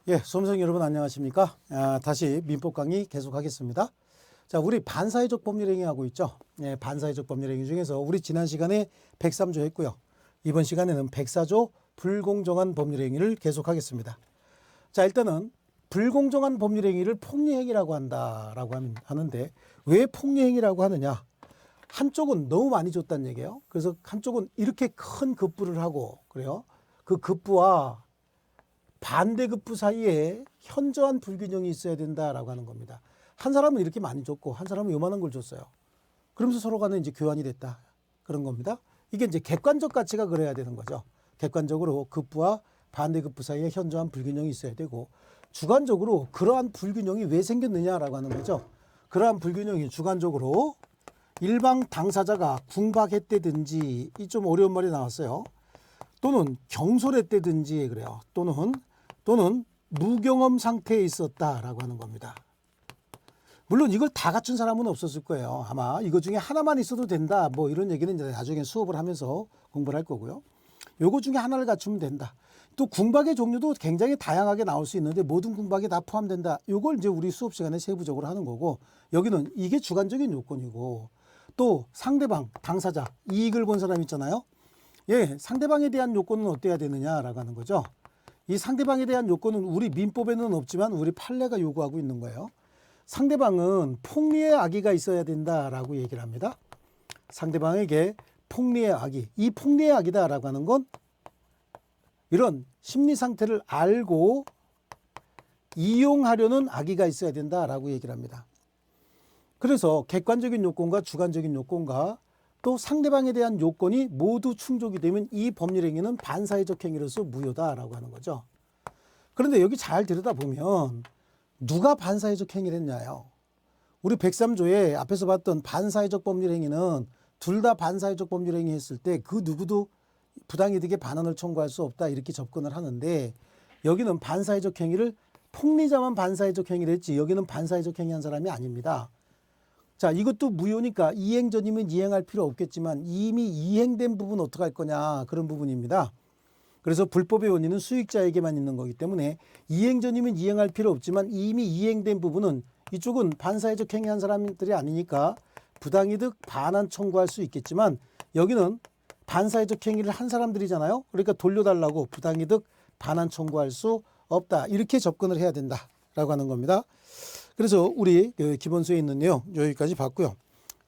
예, 수험생 여러분 안녕하십니까? 다시 민법 강의 계속하겠습니다. 자, 우리 반사회적 법률행위 하고 있죠? 예, 반사회적 법률행위 중에서 우리 지난 시간에 103조 했고요. 이번 시간에는 104조 불공정한 법률행위를 계속하겠습니다. 자, 일단은 불공정한 법률행위를 폭리행위라고 한다라고 하는데 왜 폭리행위라고 하느냐? 한쪽은 너무 많이 줬다는 얘기예요. 그래서 한쪽은 이렇게 큰 급부를 하고 그래요. 그 급부와 반대급부 사이에 현저한 불균형이 있어야 된다라고 하는 겁니다. 한 사람은 이렇게 많이 줬고 한 사람은 요만한 걸 줬어요. 그러면서 서로 간에 이제 교환이 됐다. 그런 겁니다. 이게 이제 객관적 가치가 그래야 되는 거죠. 객관적으로 급부와 반대급부 사이에 현저한 불균형이 있어야 되고 주관적으로 그러한 불균형이 왜 생겼느냐라고 하는 거죠. 그러한 불균형이 주관적으로 일방 당사자가 궁박했다든지 이 좀 어려운 말이 나왔어요. 또는 경솔했다든지 그래요. 또는 무경험 상태에 있었다라고 하는 겁니다. 물론 이걸 다 갖춘 사람은 없었을 거예요. 아마 이거 중에 하나만 있어도 된다. 뭐 이런 얘기는 이제 나중에 수업을 하면서 공부를 할 거고요. 요거 중에 하나를 갖추면 된다. 또 궁박의 종류도 굉장히 다양하게 나올 수 있는데 모든 궁박이 다 포함된다. 요걸 이제 우리 수업 시간에 세부적으로 하는 거고 여기는 이게 주관적인 요건이고 또 상대방, 당사자, 이익을 본 사람 있잖아요. 예, 상대방에 대한 요건은 어때야 되느냐라고 하는 거죠. 이 상대방에 대한 요건은 우리 민법에는 없지만 우리 판례가 요구하고 있는 거예요. 상대방은 폭리의 악의가 있어야 된다라고 얘기를 합니다. 상대방에게 폭리의 악의, 이 폭리의 악이다라고 하는 건 이런 심리 상태를 알고 이용하려는 악의가 있어야 된다라고 얘기를 합니다. 그래서 객관적인 요건과 주관적인 요건과 또 상대방에 대한 요건이 모두 충족이 되면 이 법률행위는 반사회적 행위로서 무효다라고 하는 거죠. 그런데 여기 잘 들여다보면 누가 반사회적 행위를 했냐요. 우리 103조에 앞에서 봤던 반사회적 법률행위는 둘 다 반사회적 법률행위 했을 때 그 누구도 부당이득의 반환을 청구할 수 없다 이렇게 접근을 하는데 여기는 반사회적 행위를 폭리자만 반사회적 행위를 했지 여기는 반사회적 행위한 사람이 아닙니다. 자, 이것도 무효니까 이행 전이면 이행할 필요 없겠지만 이미 이행된 부분 어떻게 할 거냐 그런 부분입니다. 그래서 불법의 원인은 수익자에게만 있는 거기 때문에 이행 전이면 이행할 필요 없지만 이미 이행된 부분은 이쪽은 반사회적 행위한 사람들이 아니니까 부당이득 반환 청구할 수 있겠지만 여기는 반사회적 행위를 한 사람들이잖아요. 그러니까 돌려달라고 부당이득 반환 청구할 수 없다. 이렇게 접근을 해야 된다라고 하는 겁니다. 그래서 우리 기본서에 있는 내용 여기까지 봤고요.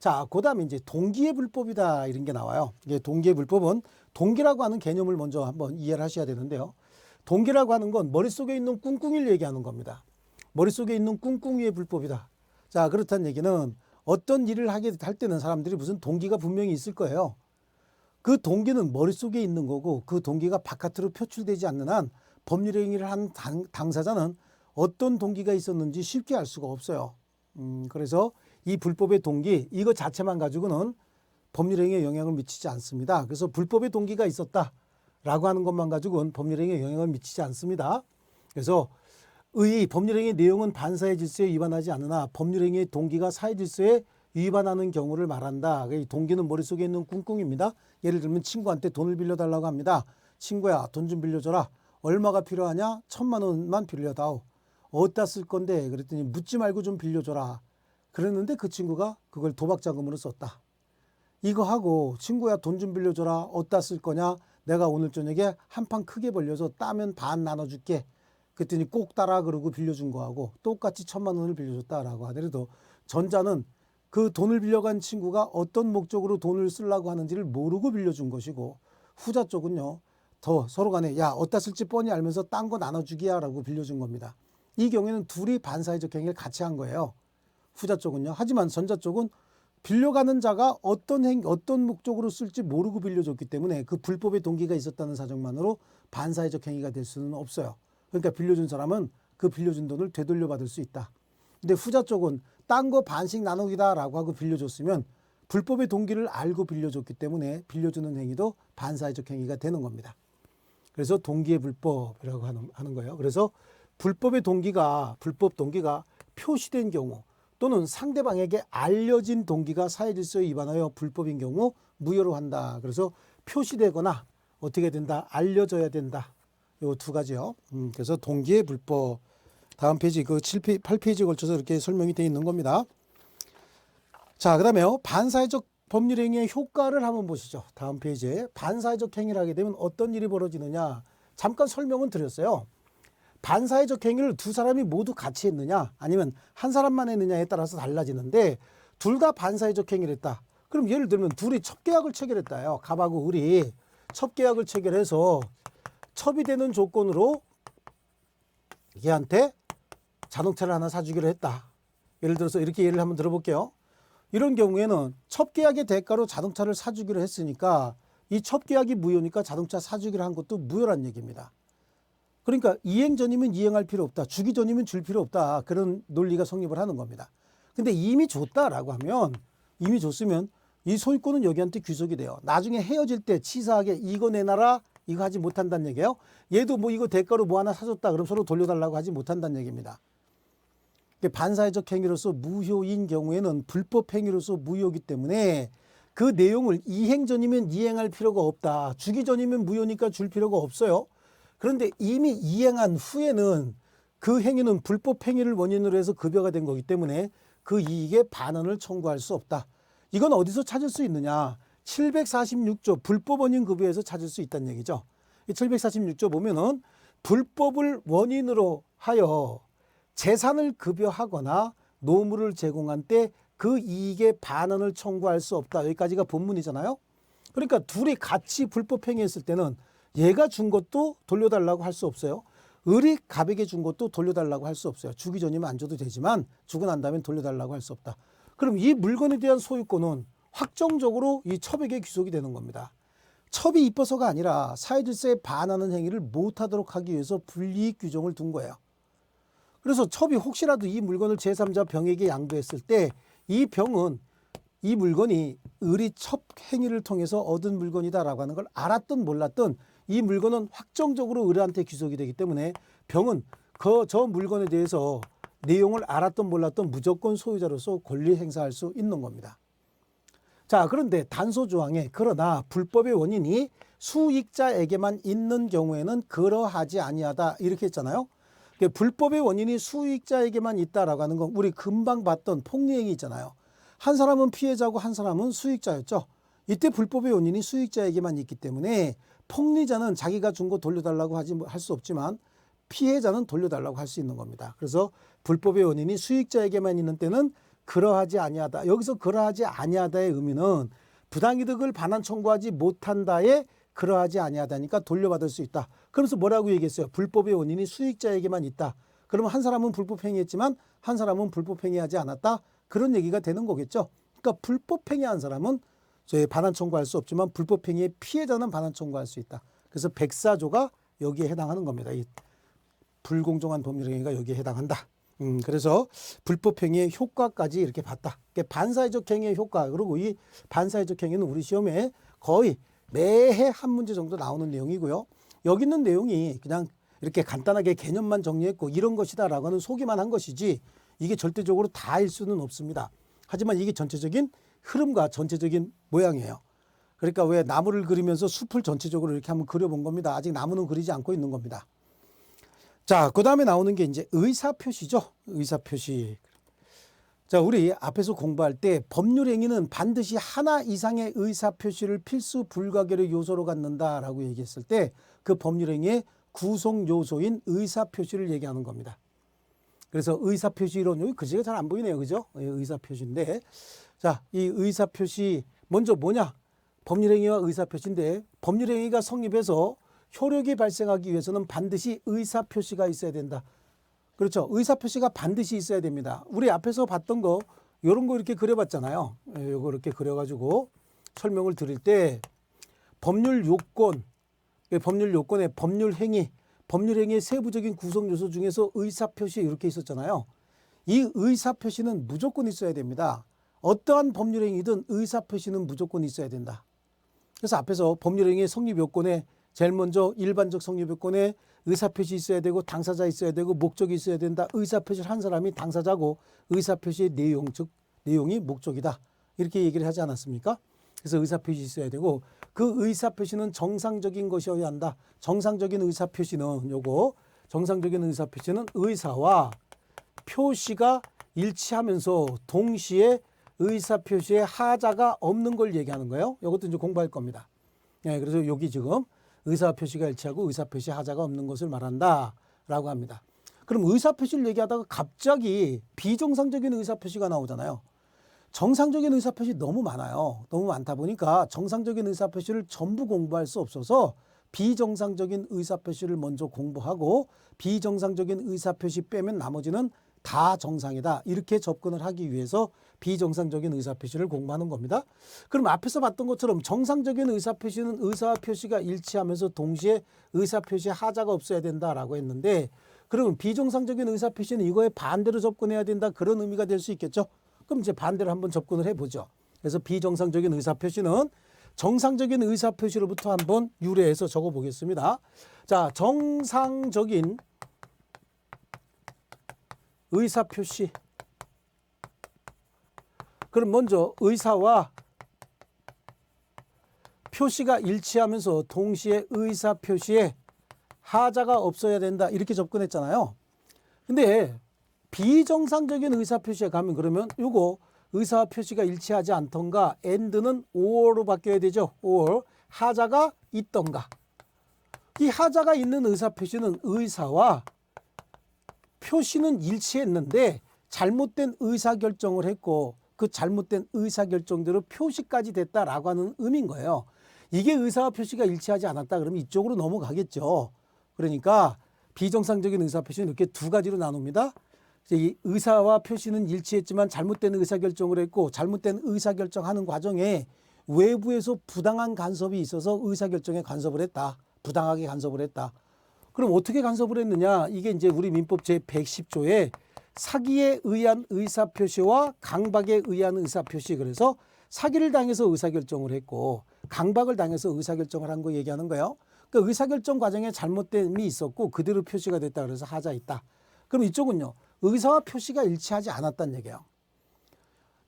자, 그 다음에 이제 동기의 불법이다 이런 게 나와요. 이게 동기의 불법은 동기라고 하는 개념을 먼저 한번 이해를 하셔야 되는데요. 동기라고 하는 건 머릿속에 있는 꿍꿍이를 얘기하는 겁니다. 머릿속에 있는 꿍꿍이의 불법이다. 자, 그렇다는 얘기는 어떤 일을 하게 할 때는 사람들이 무슨 동기가 분명히 있을 거예요. 그 동기는 머릿속에 있는 거고 그 동기가 바깥으로 표출되지 않는 한 법률행위를 한 당사자는 어떤 동기가 있었는지 쉽게 알 수가 없어요. 그래서 이 불법의 동기 이거 자체만 가지고는 법률행위에 영향을 미치지 않습니다. 그래서 불법의 동기가 있었다라고 하는 것만 가지고는 법률행위에 영향을 미치지 않습니다. 그래서 법률행위 내용은 반사회 질서에 위반하지 않으나 법률행위의 동기가 사회 질서에 위반하는 경우를 말한다. 이 동기는 머릿속에 있는 꿍꿍입니다. 예를 들면 친구한테 돈을 빌려달라고 합니다. 친구야, 돈 좀 빌려줘라. 얼마가 필요하냐? 1,000만 원만 빌려다오. 어디다 쓸 건데? 그랬더니 묻지 말고 좀 빌려줘라. 그랬는데 그 친구가 그걸 도박 자금으로 썼다. 이거 하고 친구야 돈 좀 빌려줘라. 어디다 쓸 거냐? 내가 오늘 저녁에 한 판 크게 벌려서 따면 반 나눠줄게. 그랬더니 꼭 따라 그러고 빌려준 거하고 똑같이 1,000만 원을 빌려줬다라고 하더라도 전자는 그 돈을 빌려간 친구가 어떤 목적으로 돈을 쓰려고 하는지를 모르고 빌려준 것이고 후자 쪽은요. 더 서로 간에 야 어디다 쓸지 뻔히 알면서 딴 거 나눠주기야 라고 빌려준 겁니다. 이 경우에는 둘이 반사회적 행위를 같이 한 거예요. 후자 쪽은요. 하지만 전자 쪽은 빌려가는 자가 어떤 목적으로 쓸지 모르고 빌려줬기 때문에 그 불법의 동기가 있었다는 사정만으로 반사회적 행위가 될 수는 없어요. 그러니까 빌려준 사람은 그 빌려준 돈을 되돌려 받을 수 있다. 근데 후자 쪽은 딴 거 반씩 나누기다라고 하고 빌려줬으면 불법의 동기를 알고 빌려줬기 때문에 빌려주는 행위도 반사회적 행위가 되는 겁니다. 그래서 동기의 불법이라고 하는 거예요. 그래서 불법 동기가 표시된 경우 또는 상대방에게 알려진 동기가 사회질서에 위반하여 불법인 경우 무효로 한다. 그래서 표시되거나 어떻게 된다? 알려져야 된다. 요 두 가지요. 그래서 동기의 불법. 다음 페이지 그 7페이지, 8페이지에 걸쳐서 이렇게 설명이 되어 있는 겁니다. 자, 그다음에요. 반사회적 법률 행위의 효과를 한번 보시죠. 다음 페이지에 반사회적 행위를 하게 되면 어떤 일이 벌어지느냐. 잠깐 설명은 드렸어요. 반사회적 행위를 두 사람이 모두 같이 했느냐 아니면 한 사람만 했느냐에 따라서 달라지는데 둘 다 반사회적 행위를 했다. 그럼 예를 들면 둘이 첩계약을 체결했다요. 갑하고 을이 첩계약을 체결해서 첩이 되는 조건으로 얘한테 자동차를 하나 사주기로 했다. 예를 들어서 이렇게 예를 한번 들어볼게요. 이런 경우에는 첩계약의 대가로 자동차를 사주기로 했으니까 이 첩계약이 무효니까 자동차 사주기로 한 것도 무효란 얘기입니다. 그러니까 이행 전이면 이행할 필요 없다. 주기 전이면 줄 필요 없다. 그런 논리가 성립을 하는 겁니다. 근데 이미 줬다라고 하면 이미 줬으면 이 소유권은 여기한테 귀속이 돼요. 나중에 헤어질 때 치사하게 이거 내놔라 이거 하지 못한다는 얘기예요. 얘도 뭐 이거 대가로 뭐 하나 사줬다 그럼 서로 돌려달라고 하지 못한다는 얘기입니다. 반사회적 행위로서 무효인 경우에는 불법 행위로서 무효이기 때문에 그 내용을 이행 전이면 이행할 필요가 없다. 주기 전이면 무효니까 줄 필요가 없어요. 그런데 이미 이행한 후에는 그 행위는 불법 행위를 원인으로 해서 급여가 된 거기 때문에 그 이익에 반환을 청구할 수 없다. 이건 어디서 찾을 수 있느냐? 746조 불법 원인 급여에서 찾을 수 있다는 얘기죠. 이 746조 보면은 불법을 원인으로 하여 재산을 급여하거나 노무를 제공한 때 그 이익에 반환을 청구할 수 없다. 여기까지가 본문이잖아요. 그러니까 둘이 같이 불법 행위했을 때는 얘가 준 것도 돌려달라고 할 수 없어요. 을이 갑에게 준 것도 돌려달라고 할 수 없어요. 주기 전이면 안 줘도 되지만 주고 난 다음엔 돌려달라고 할 수 없다. 그럼 이 물건에 대한 소유권은 확정적으로 이 첩에게 귀속이 되는 겁니다. 첩이 이뻐서가 아니라 사회질서에 반하는 행위를 못하도록 하기 위해서 불이익 규정을 둔 거예요. 그래서 첩이 혹시라도 이 물건을 제3자 병에게 양도했을 때 이 병은 이 물건이 을이 첩 행위를 통해서 얻은 물건이다라고 하는 걸 알았든 몰랐든 이 물건은 확정적으로 을한테 귀속이 되기 때문에 병은 저 물건에 대해서 내용을 알았든 몰랐든 무조건 소유자로서 권리 행사할 수 있는 겁니다. 자, 그런데 단서조항에 그러나 불법의 원인이 수익자에게만 있는 경우에는 그러하지 아니하다 이렇게 했잖아요. 불법의 원인이 수익자에게만 있다라고 하는 건 우리 금방 봤던 폭리행위 있잖아요. 한 사람은 피해자고 한 사람은 수익자였죠. 이때 불법의 원인이 수익자에게만 있기 때문에 폭리자는 자기가 준 거 돌려달라고 할 수 없지만 피해자는 돌려달라고 할 수 있는 겁니다. 그래서 불법의 원인이 수익자에게만 있는 때는 그러하지 아니하다. 여기서 그러하지 아니하다의 의미는 부당이득을 반환 청구하지 못한다에 그러하지 아니하다니까 돌려받을 수 있다. 그러면서 뭐라고 얘기했어요? 불법의 원인이 수익자에게만 있다. 그러면 한 사람은 불법 행위했지만 한 사람은 불법 행위하지 않았다. 그런 얘기가 되는 거겠죠. 그러니까 불법 행위한 사람은 반환 청구할 수 없지만 불법 행위의 피해자는 반환 청구할 수 있다. 그래서 백사조가 여기에 해당하는 겁니다. 이 불공정한 법률 행위가 여기에 해당한다. 그래서 불법 행위의 효과까지 이렇게 봤다. 반사회적 행위의 효과. 그리고 이 반사회적 행위는 우리 시험에 거의 매해 한 문제 정도 나오는 내용이고요. 여기 있는 내용이 그냥 이렇게 간단하게 개념만 정리했고 이런 것이다라고 하는 소개만 한 것이지 이게 절대적으로 다일 수는 없습니다. 하지만 이게 전체적인 흐름과 전체적인 모양이에요. 그러니까 왜 나무를 그리면서 숲을 전체적으로 이렇게 한번 그려본 겁니다. 아직 나무는 그리지 않고 있는 겁니다. 자, 그 다음에 나오는 게 이제 의사표시죠. 의사표시. 자, 우리 앞에서 공부할 때 법률 행위는 반드시 하나 이상의 의사표시를 필수 불가결의 요소로 갖는다라고 얘기했을 때 그 법률 행위의 구성 요소인 의사표시를 얘기하는 겁니다. 그래서 의사표시 이론, 여기 글씨가 잘 안 보이네요. 그죠? 의사표시인데. 자, 이 의사표시 먼저 뭐냐? 법률 행위와 의사표시인데 법률 행위가 성립해서 효력이 발생하기 위해서는 반드시 의사표시가 있어야 된다. 그렇죠. 의사표시가 반드시 있어야 됩니다. 우리 앞에서 봤던 거 이런 거 이렇게 그려봤잖아요. 이거 이렇게 그려가지고 설명을 드릴 때 법률 요건, 법률 요건의 법률 행위의 세부적인 구성 요소 중에서 의사표시 이렇게 있었잖아요. 이 의사표시는 무조건 있어야 됩니다. 어떠한 법률 행위든 의사표시는 무조건 있어야 된다. 그래서 앞에서 법률 행위의 성립 요건에 제일 먼저 일반적 성립 요건에 의사표시 있어야 되고 당사자 있어야 되고 목적이 있어야 된다. 의사표시를 한 사람이 당사자고 의사표시의 내용, 즉 내용이 목적이다. 이렇게 얘기를 하지 않았습니까? 그래서 의사표시 있어야 되고 그 의사표시는 정상적인 것이어야 한다. 정상적인 의사표시는 요거 정상적인 의사표시는 의사와 표시가 일치하면서 동시에 의사표시에 하자가 없는 걸 얘기하는 거예요. 이것도 이제 공부할 겁니다. 네, 그래서 여기 지금 의사표시가 일치하고 의사표시에 하자가 없는 것을 말한다라고 합니다. 그럼 의사표시를 얘기하다가 갑자기 비정상적인 의사표시가 나오잖아요. 정상적인 의사표시 너무 많아요. 너무 많다 보니까 정상적인 의사표시를 전부 공부할 수 없어서 비정상적인 의사표시를 먼저 공부하고 비정상적인 의사표시 빼면 나머지는 다 정상이다. 이렇게 접근을 하기 위해서 비정상적인 의사표시를 공부하는 겁니다. 그럼 앞에서 봤던 것처럼 정상적인 의사표시는 의사와 표시가 일치하면서 동시에 의사표시에 하자가 없어야 된다라고 했는데 그러면 비정상적인 의사표시는 이거에 반대로 접근해야 된다. 그런 의미가 될 수 있겠죠. 그럼 이제 반대로 한번 접근을 해보죠. 그래서 비정상적인 의사표시는 정상적인 의사표시로부터 한번 유래해서 적어보겠습니다. 자, 정상적인 의사표시. 그럼 먼저 의사와 표시가 일치하면서 동시에 의사표시에 하자가 없어야 된다. 이렇게 접근했잖아요. 근데 비정상적인 의사표시에 가면 그러면 요거 의사와 표시가 일치하지 않던가 and는 or로 바뀌어야 되죠. or 하자가 있던가. 이 하자가 있는 의사표시는 의사와 표시는 일치했는데 잘못된 의사결정을 했고 그 잘못된 의사결정대로 표시까지 됐다라고 하는 의미인 거예요. 이게 의사와 표시가 일치하지 않았다 그러면 이쪽으로 넘어가겠죠. 그러니까 비정상적인 의사표시는 이렇게 두 가지로 나눕니다. 이 의사와 표시는 일치했지만 잘못된 의사결정을 했고 잘못된 의사결정하는 과정에 외부에서 부당한 간섭이 있어서 의사결정에 간섭을 했다. 부당하게 간섭을 했다. 그럼 어떻게 간섭을 했느냐? 이게 이제 우리 민법 제110조에 사기에 의한 의사표시와 강박에 의한 의사표시. 그래서 사기를 당해서 의사결정을 했고 강박을 당해서 의사결정을 한 거 얘기하는 거예요. 그러니까 의사결정 과정에 잘못됨이 있었고 그대로 표시가 됐다. 그래서 하자 있다. 그럼 이쪽은요. 의사와 표시가 일치하지 않았다는 얘기예요.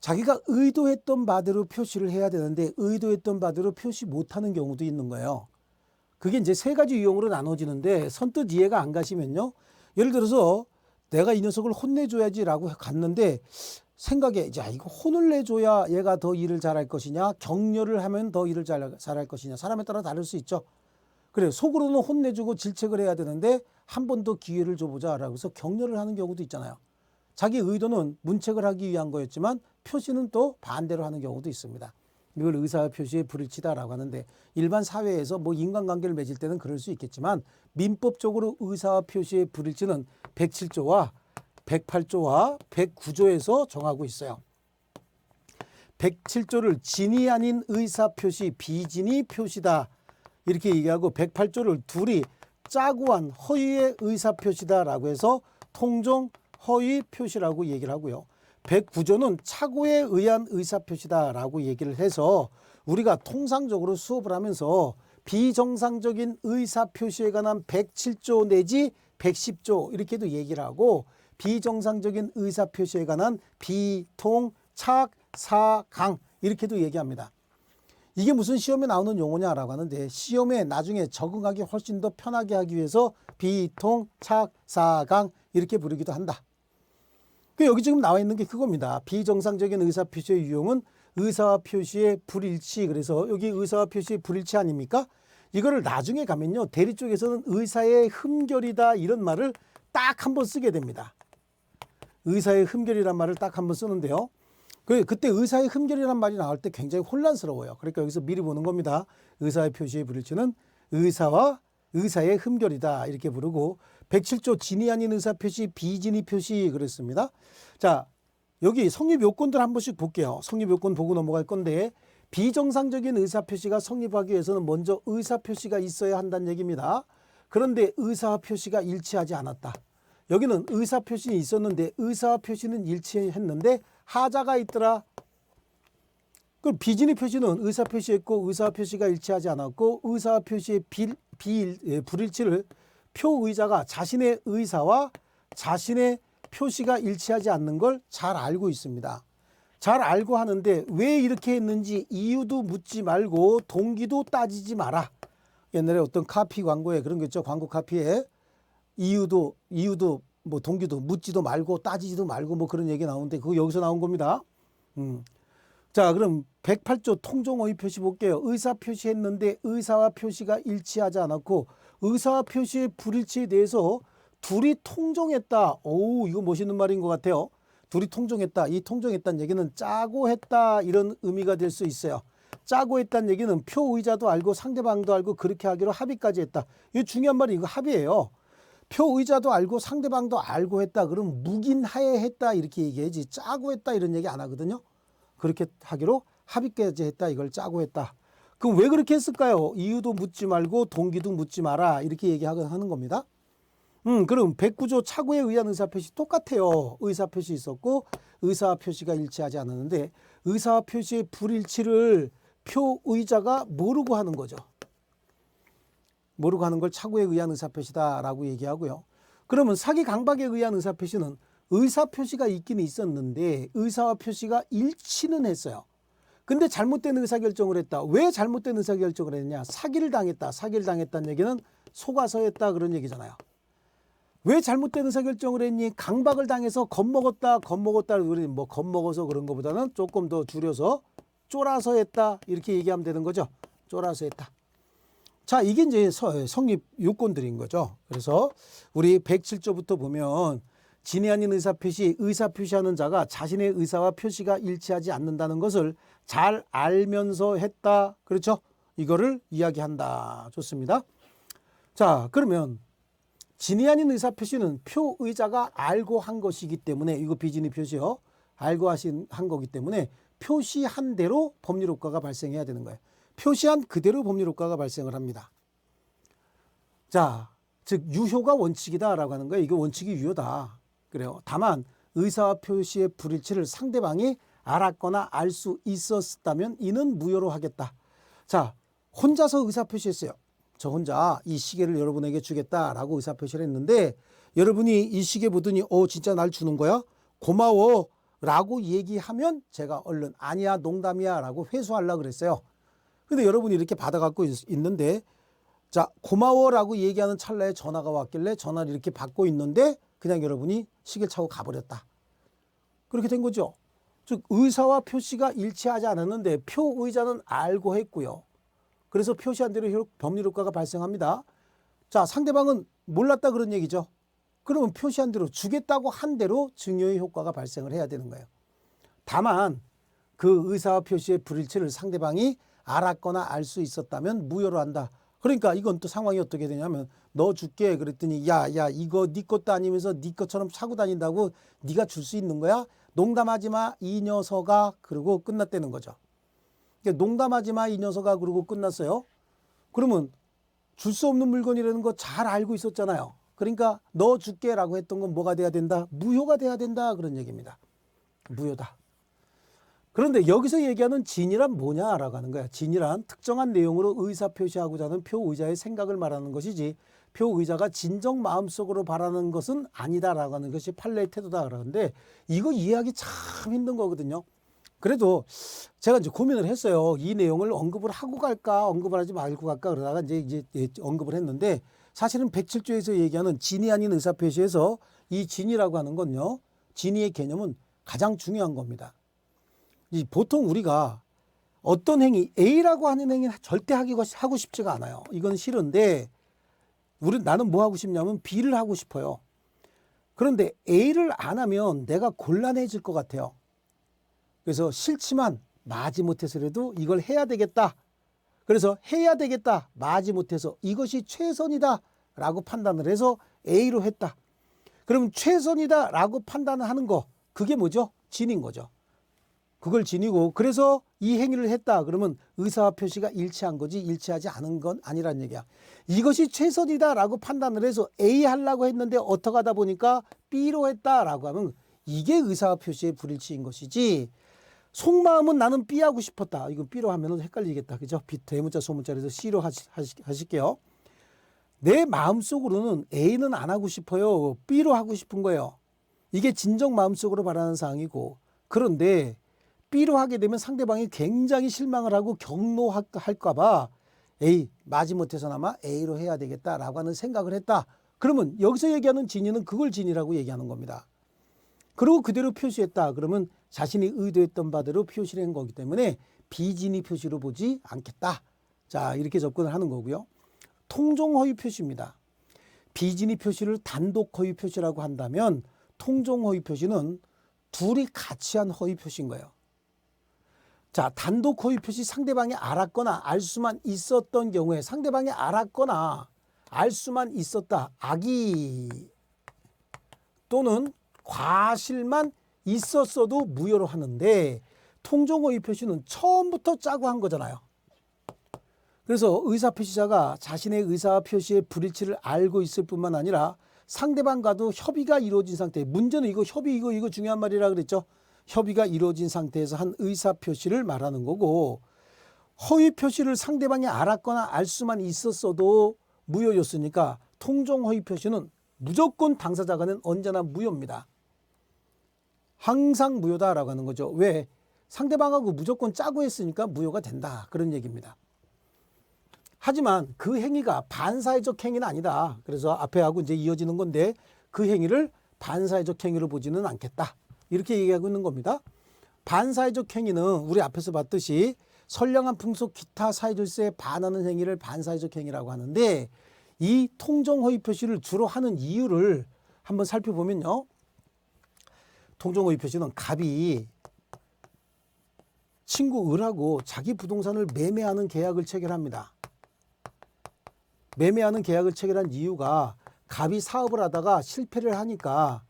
자기가 의도했던 바대로 표시를 해야 되는데 의도했던 바대로 표시 못하는 경우도 있는 거예요. 그게 이제 세 가지 유형으로 나눠지는데 선뜻 이해가 안 가시면요. 예를 들어서 내가 이 녀석을 혼내줘야지라고 갔는데 생각에 야 이거 혼을 내줘야 얘가 더 일을 잘할 것이냐 격려를 하면 더 일을 잘할 것이냐 사람에 따라 다를 수 있죠. 그래 속으로는 혼내주고 질책을 해야 되는데 한 번 더 기회를 줘보자라고 해서 격려를 하는 경우도 있잖아요. 자기 의도는 문책을 하기 위한 거였지만 표시는 또 반대로 하는 경우도 있습니다. 이걸 의사와 표시의 불일치다라고 하는데 일반 사회에서 뭐 인간관계를 맺을 때는 그럴 수 있겠지만 민법적으로 의사와 표시의 불일치는 107조와 108조와 109조에서 정하고 있어요. 107조를 진이 아닌 의사표시 비진이 표시다 이렇게 얘기하고 108조를 둘이 짜고한 허위의 의사표시다라고 해서 통종 허위 표시라고 얘기를 하고요. 109조는 착오에 의한 의사표시다라고 얘기를 해서 우리가 통상적으로 수업을 하면서 비정상적인 의사표시에 관한 107조 내지 110조 이렇게도 얘기를 하고 비정상적인 의사표시에 관한 비통, 착, 사, 강 이렇게도 얘기합니다. 이게 무슨 시험에 나오는 용어냐라고 하는데 시험에 나중에 적응하기 훨씬 더 편하게 하기 위해서 비통, 착, 사, 강 이렇게 부르기도 한다. 여기 지금 나와 있는 게 그겁니다. 비정상적인 의사표시의 유형은 의사와 표시의 불일치. 그래서 여기 의사와 표시의 불일치 아닙니까? 이거를 나중에 가면요. 대리 쪽에서는 의사의 흠결이다 이런 말을 딱 한 번 쓰게 됩니다. 의사의 흠결이란 말을 딱 한 번 쓰는데요. 그때 의사의 흠결이란 말이 나올 때 굉장히 혼란스러워요. 그러니까 여기서 미리 보는 겁니다. 의사의 표시의 불일치는 의사와 의사의 흠결이다 이렇게 부르고 107조 진이 아닌 의사표시 비진이 표시 그랬습니다. 자 여기 성립요건들 한 번씩 볼게요. 성립요건 보고 넘어갈 건데 비정상적인 의사표시가 성립하기 위해서는 먼저 의사표시가 있어야 한다는 얘기입니다. 그런데 의사와 표시가 일치하지 않았다. 여기는 의사표시는 있었는데 의사와 표시는 일치했는데 하자가 있더라. 그럼 비진이 표시는 의사표시했고 의사와 표시가 일치하지 않았고 의사와 표시의 불일치를 표의자가 자신의 의사와 자신의 표시가 일치하지 않는 걸 잘 알고 있습니다. 잘 알고 하는데 왜 이렇게 했는지 이유도 묻지 말고 동기도 따지지 마라. 옛날에 어떤 카피 광고에 그런 거 있죠. 광고 카피에 이유도 뭐 동기도 묻지도 말고 따지지도 말고 뭐 그런 얘기 나오는데 그거 여기서 나온 겁니다. 자, 그럼 108조 통정어휘 표시 볼게요. 의사 표시했는데 의사와 표시가 일치하지 않았고 의사와 표시의 불일치에 대해서 둘이 통정했다. 오, 이거 멋있는 말인 것 같아요. 둘이 통정했다. 이 통정했다는 얘기는 짜고 했다 이런 의미가 될 수 있어요. 짜고 했다는 얘기는 표의자도 알고 상대방도 알고 그렇게 하기로 합의까지 했다. 이거 중요한 말이 이거 합의예요. 표의자도 알고 상대방도 알고 했다. 그럼 묵인하에 했다 이렇게 얘기해야지 짜고 했다 이런 얘기 안 하거든요. 그렇게 하기로 합의까지 했다. 이걸 짜고 했다. 그럼 왜 그렇게 했을까요? 이유도 묻지 말고 동기도 묻지 마라. 이렇게 얘기하는 겁니다. 그럼 109조 착오에 의한 의사표시 똑같아요. 의사표시 있었고 의사와 표시가 일치하지 않았는데 의사와 표시의 불일치를 표의자가 모르고 하는 거죠. 모르고 하는 걸 착오에 의한 의사표시다라고 얘기하고요. 그러면 사기 강박에 의한 의사표시는 의사표시가 있긴 있었는데 의사와 표시가 일치는 했어요. 근데 잘못된 의사결정을 했다. 왜 잘못된 의사결정을 했냐? 사기를 당했다. 사기를 당했다는 얘기는 속아서 했다 그런 얘기잖아요. 왜 잘못된 의사결정을 했니? 강박을 당해서 겁먹었다. 우리 뭐 겁먹어서 그런 것보다는 조금 더 줄여서 쫄아서 했다. 이렇게 얘기하면 되는 거죠. 쫄아서 했다. 자, 이게 이제 성립 요건들인 거죠. 그래서 우리 107조부터 보면 진위 아닌 의사표시, 의사표시하는 자가 자신의 의사와 표시가 일치하지 않는다는 것을 잘 알면서 했다. 그렇죠? 이거를 이야기한다. 좋습니다. 자, 그러면 진위 아닌 의사표시는 표의자가 알고 한 것이기 때문에 이거 비진위 표시요. 알고 한 거기 때문에 표시한 대로 법률효과가 발생해야 되는 거예요. 표시한 그대로 법률효과가 발생을 합니다. 자, 즉 유효가 원칙이다라고 하는 거예요. 이게 원칙이 유효다. 그래요. 다만 의사와 표시의 불일치를 상대방이 알았거나 알 수 있었다면 이는 무효로 하겠다. 자, 혼자서 의사표시했어요. 저 혼자 이 시계를 여러분에게 주겠다라고 의사표시를 했는데 여러분이 이 시계 보더니 진짜 날 주는 거야? 고마워 라고 얘기하면 제가 얼른 아니야 농담이야 라고 회수하려고 그랬어요. 근데 여러분이 이렇게 받아갖고 있는데 자 고마워라고 얘기하는 찰나에 전화가 왔길래 전화를 이렇게 받고 있는데 그냥 여러분이 시계를 차고 가버렸다. 그렇게 된 거죠. 즉 의사와 표시가 일치하지 않았는데 표의자는 알고 했고요. 그래서 표시한 대로 법률효과가 발생합니다. 자, 상대방은 몰랐다 그런 얘기죠. 그러면 표시한 대로 주겠다고 한 대로 증여의 효과가 발생을 해야 되는 거예요. 다만 그 의사와 표시의 불일치를 상대방이 알았거나 알 수 있었다면 무효로 한다. 그러니까 이건 또 상황이 어떻게 되냐면 너 줄게 그랬더니 야 이거 네 것도 아니면서 네 것처럼 차고 다닌다고 네가 줄 수 있는 거야? 농담하지 마 이 녀석아. 그러고 끝났다는 거죠. 그러니까 농담하지 마 이 녀석아 그러고 끝났어요. 그러면 줄 수 없는 물건이라는 거 잘 알고 있었잖아요. 그러니까 너 줄게 라고 했던 건 뭐가 돼야 된다? 무효가 돼야 된다 그런 얘기입니다. 무효다. 그런데 여기서 얘기하는 진이란 뭐냐라고 하는 거야. 진이란 특정한 내용으로 의사표시하고자 하는 표의자의 생각을 말하는 것이지 표의자가 진정 마음속으로 바라는 것은 아니다라고 하는 것이 판례의 태도다 그러는데 이거 이해하기 참 힘든 거거든요. 그래도 제가 이제 고민을 했어요. 이 내용을 언급을 하고 갈까 언급을 하지 말고 갈까 그러다가 이제 언급을 했는데 사실은 107조에서 얘기하는 진이 아닌 의사표시에서 이 진이라고 하는 건요. 진이의 개념은 가장 중요한 겁니다. 보통 우리가 어떤 행위 A라고 하는 행위는 절대 하고 싶지가 않아요. 이건 싫은데 나는 뭐 하고 싶냐면 B를 하고 싶어요. 그런데 A를 안 하면 내가 곤란해질 것 같아요. 그래서 싫지만 마지못해서라도 이걸 해야 되겠다. 그래서 해야 되겠다. 마지못해서 이것이 최선이다 라고 판단을 해서 A로 했다. 그럼 최선이다 라고 판단을 하는 거 그게 뭐죠? 진인 거죠. 그걸 진이고 그래서 이 행위를 했다. 그러면 의사와 표시가 일치한 거지 일치하지 않은 건 아니란 얘기야. 이것이 최선이다 라고 판단을 해서 A 하려고 했는데 어떻게 하다 보니까 B로 했다라고 하면 이게 의사와 표시의 불일치인 것이지 속마음은 나는 B 하고 싶었다. 이거 B로 하면 헷갈리겠다. 그죠? 대문자 소문자에서 C로 하실게요. 내 마음속으로는 A는 안 하고 싶어요. B로 하고 싶은 거예요. 이게 진정 마음속으로 바라는 사항이고 그런데 B로 하게 되면 상대방이 굉장히 실망을 하고 경노할까 봐 A, 마지못해서나마 A로 해야 되겠다라고 하는 생각을 했다. 그러면 여기서 얘기하는 진위는 그걸 진위라고 얘기하는 겁니다. 그리고 그대로 표시했다. 그러면 자신이 의도했던 바대로 표시를 한 거기 때문에 비진위 표시로 보지 않겠다. 자, 이렇게 접근을 하는 거고요. 통종허위 표시입니다. 비진위 표시를 단독 허위 표시라고 한다면 통종허위 표시는 둘이 같이 한 허위 표시인 거예요. 자, 단독 허위 표시 상대방이 알았거나 알 수만 있었던 경우에 상대방이 알았거나 알 수만 있었다. 악의 또는 과실만 있었어도 무효로 하는데 통종허위 표시는 처음부터 짜고 한 거잖아요. 그래서 의사표시자가 자신의 의사표시의 불일치를 알고 있을 뿐만 아니라 상대방과도 협의가 이루어진 상태, 문제는 이거 협의 이거 중요한 말이라 그랬죠. 협의가 이루어진 상태에서 한 의사표시를 말하는 거고, 허위표시를 상대방이 알았거나 알 수만 있었어도 무효였으니까 통종허위표시는 무조건 당사자 간은 언제나 무효입니다. 항상 무효다라고 하는 거죠. 왜? 상대방하고 무조건 짜고 했으니까 무효가 된다. 그런 얘기입니다. 하지만 그 행위가 반사회적 행위는 아니다. 그래서 앞에 하고 이제 이어지는 건데 그 행위를 반사회적 행위로 보지는 않겠다. 이렇게 얘기하고 있는 겁니다. 반사회적 행위는 우리 앞에서 봤듯이 선량한 풍속 기타 사회질서에 반하는 행위를 반사회적 행위라고 하는데 이 통종허위 표시를 주로 하는 이유를 한번 살펴보면요. 통종허위 표시는 갑이 친구 을하고 자기 부동산을 매매하는 계약을 체결합니다. 매매하는 계약을 체결한 이유가 갑이 사업을 하다가 실패를 하니까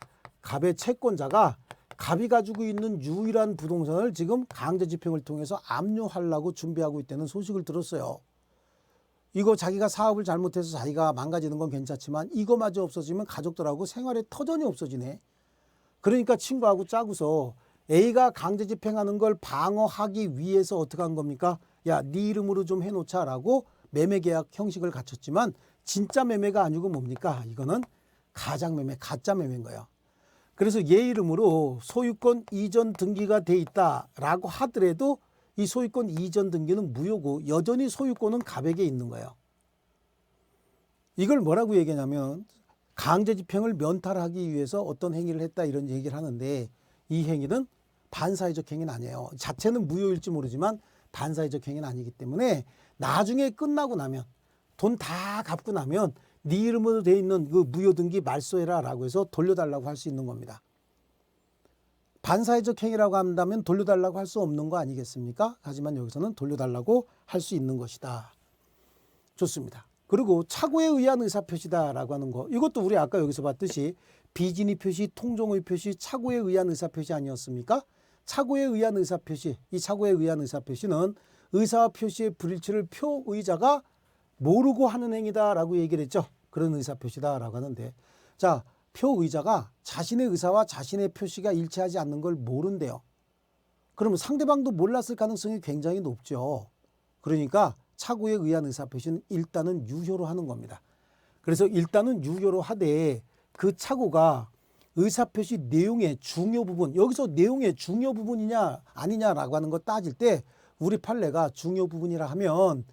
갑의 채권자가 갑이 가지고 있는 유일한 부동산을 지금 강제집행을 통해서 압류하려고 준비하고 있다는 소식을 들었어요. 이거 자기가 사업을 잘못해서 자기가 망가지는 건 괜찮지만 이거마저 없어지면 가족들하고 생활의 터전이 없어지네. 그러니까 친구하고 짜고서 A가 강제집행하는 걸 방어하기 위해서 어떻게 한 겁니까? 야, 네 이름으로 좀 해놓자라고 매매계약 형식을 갖췄지만 진짜 매매가 아니고 뭡니까? 이거는 가장매매, 가짜매매인 거예요. 그래서 얘 이름으로 소유권 이전 등기가 돼 있다라고 하더라도 이 소유권 이전 등기는 무효고 여전히 소유권은 갑에게 있는 거예요. 이걸 뭐라고 얘기하냐면 강제집행을 면탈하기 위해서 어떤 행위를 했다 이런 얘기를 하는데 이 행위는 반사회적 행위는 아니에요. 자체는 무효일지 모르지만 반사회적 행위는 아니기 때문에 나중에 끝나고 나면 돈 다 갚고 나면 네 이름으로 돼 있는 그 무효등기 말소해라 라고 해서 돌려달라고 할 수 있는 겁니다. 반사회적 행위라고 한다면 돌려달라고 할 수 없는 거 아니겠습니까? 하지만 여기서는 돌려달라고 할 수 있는 것이다. 좋습니다. 그리고 착오에 의한 의사표시다라고 하는 거. 이것도 우리 아까 여기서 봤듯이 비진위 표시, 통종의 표시, 착오에 의한 의사표시 아니었습니까? 착오에 의한 의사표시, 이 착오에 의한 의사표시는 의사와 표시의 불일치를 표의자가 모르고 하는 행위다라고 얘기를 했죠. 그런 의사표시다라고 하는데 자, 표의자가 자신의 의사와 자신의 표시가 일치하지 않는 걸 모른대요. 그러면 상대방도 몰랐을 가능성이 굉장히 높죠. 그러니까 착오에 의한 의사표시는 일단은 유효로 하는 겁니다. 그래서 일단은 유효로 하되 그 착오가 의사표시 내용의 중요 부분, 여기서 내용의 중요 부분이냐 아니냐라고 하는 거 따질 때 우리 판례가 중요 부분이라 하면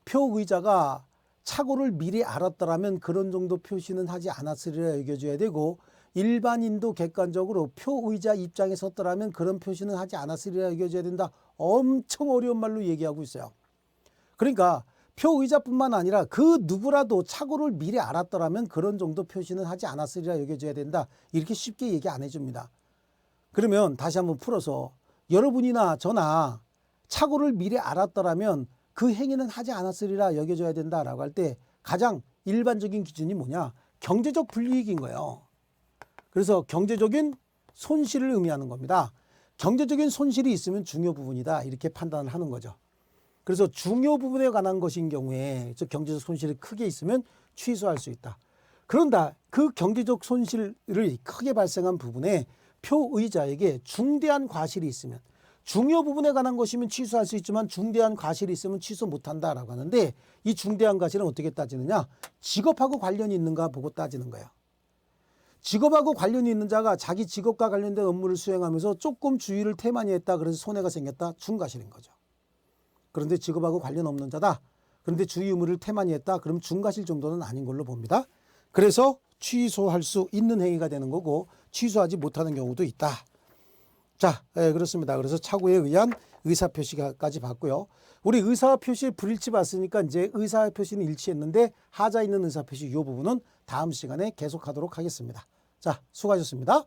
표의자가 착오를 미리 알았더라면 그런 정도 표시는 하지 않았으리라 여겨줘야 되고 일반인도 객관적으로 표의자 입장에 섰더라면 그런 표시는 하지 않았으리라 여겨줘야 된다. 엄청 어려운 말로 얘기하고 있어요. 그러니까 표의자뿐만 아니라 그 누구라도 착오를 미리 알았더라면 그런 정도 표시는 하지 않았으리라 여겨줘야 된다. 이렇게 쉽게 얘기 안 해줍니다. 그러면 다시 한번 풀어서 여러분이나 저나 착오를 미리 알았더라면 그 행위는 하지 않았으리라 여겨줘야 된다라고 할 때 가장 일반적인 기준이 뭐냐? 경제적 불이익인 거예요. 그래서 경제적인 손실을 의미하는 겁니다. 경제적인 손실이 있으면 중요 부분이다 이렇게 판단을 하는 거죠. 그래서 중요 부분에 관한 것인 경우에 즉 경제적 손실이 크게 있으면 취소할 수 있다. 그런다 그 경제적 손실을 크게 발생한 부분에 표의자에게 중대한 과실이 있으면 중요 부분에 관한 것이면 취소할 수 있지만 중대한 과실이 있으면 취소 못한다라고 하는데 이 중대한 과실은 어떻게 따지느냐? 직업하고 관련이 있는가 보고 따지는 거예요. 직업하고 관련이 있는 자가 자기 직업과 관련된 업무를 수행하면서 조금 주의를 태만히 했다. 그래서 손해가 생겼다. 중과실인 거죠. 그런데 직업하고 관련 없는 자다. 그런데 주의 의무를 태만히 했다. 그럼 중과실 정도는 아닌 걸로 봅니다. 그래서 취소할 수 있는 행위가 되는 거고 취소하지 못하는 경우도 있다. 자, 그렇습니다. 그래서 착오에 의한 의사표시까지 봤고요. 우리 의사표시 불일치 봤으니까 이제 의사표시는 일치했는데 하자 있는 의사표시 이 부분은 다음 시간에 계속하도록 하겠습니다. 자, 수고하셨습니다.